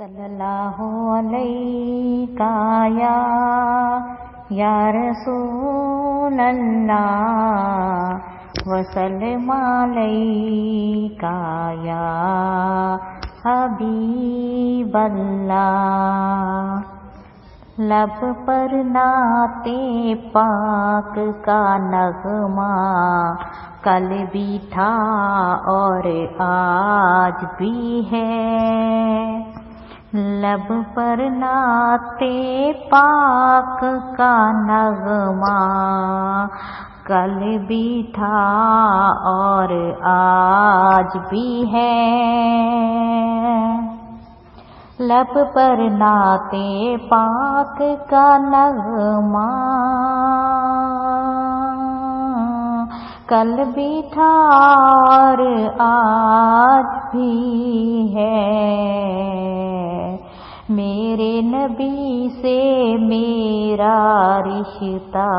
صلی اللہ علیہ یا رسول اللہ وسلم علیک یا حبیب اللہ۔ لب پر نعت پاک کا نغمہ کل بھی تھا اور آج بھی ہے، لب پر نعت پاک کا نغمہ کل بھی تھا اور آج بھی ہے، لب پر نعت پاک کا نغمہ کل بھی تھا اور آج بھی ہے، میرے نبی سے میرا رشتہ،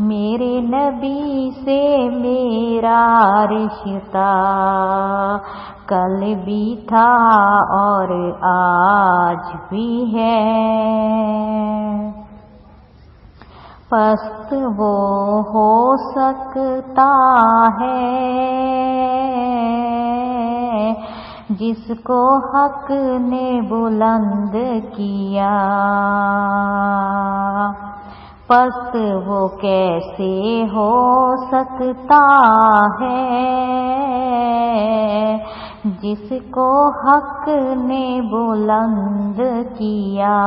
میرے نبی سے میرا رشتہ کل بھی تھا اور آج بھی ہے، پست وہ ہو سکتا ہے جس کو حق نے بلند کیا، پست وہ کیسے ہو سکتا ہے جس کو حق نے بلند کیا،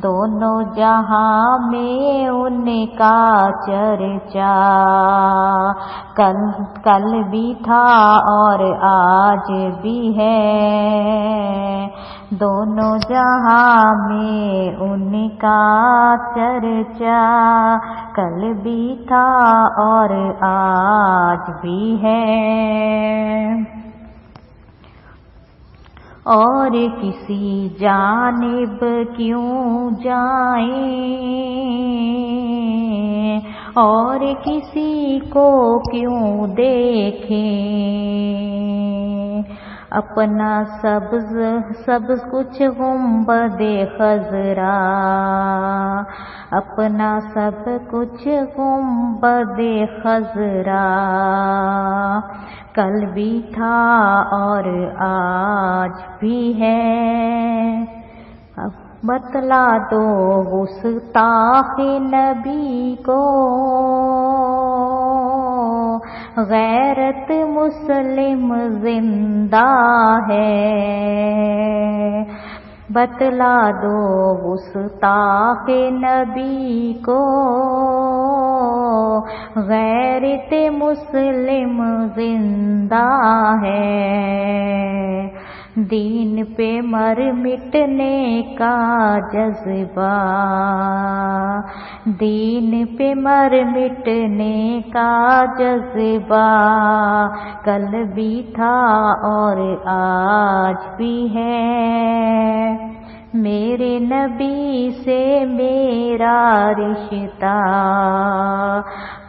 دونوں جہاں میں ان کا چرچا کل بھی تھا اور آج بھی ہے، دونوں جہاں میں ان کا چرچا کل بھی تھا اور آج بھی ہے، اور کسی جانب کیوں جائیں اور کسی کو کیوں دیکھیں، اپنا سب کچھ گنبد خضرا، اپنا سب کچھ گنبد خضرا کل بھی تھا اور آج بھی ہے، اب بتلا دو گستاخ نبی کو غیرت مسلم زندہ ہے، بتلا دو گستاخ نبی کو غیرت مسلم زندہ ہے، دین پہ مر مٹنے کا جذبہ، دین پہ مر مٹنے کا جذبہ کل بھی تھا اور آج بھی ہے، میرے نبی سے میرا رشتہ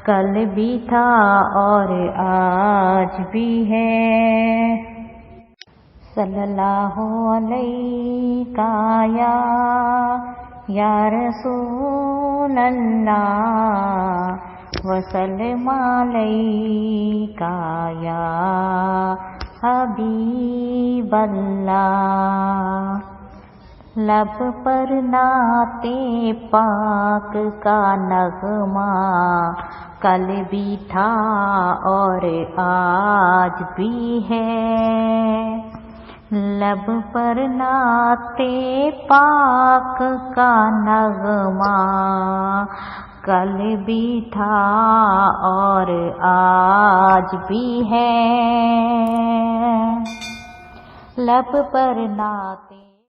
کل بھی تھا اور آج بھی ہے، صلی اللہ علیہ یا رسول اللہ وسلم علیک یا حبیب اللہ۔ لب پر نعت پاک کا نغمہ کل بھی تھا اور آج بھی ہے، لب پر نعت پاک کا نغمہ کل بھی تھا اور آج بھی ہے، لب پر نعت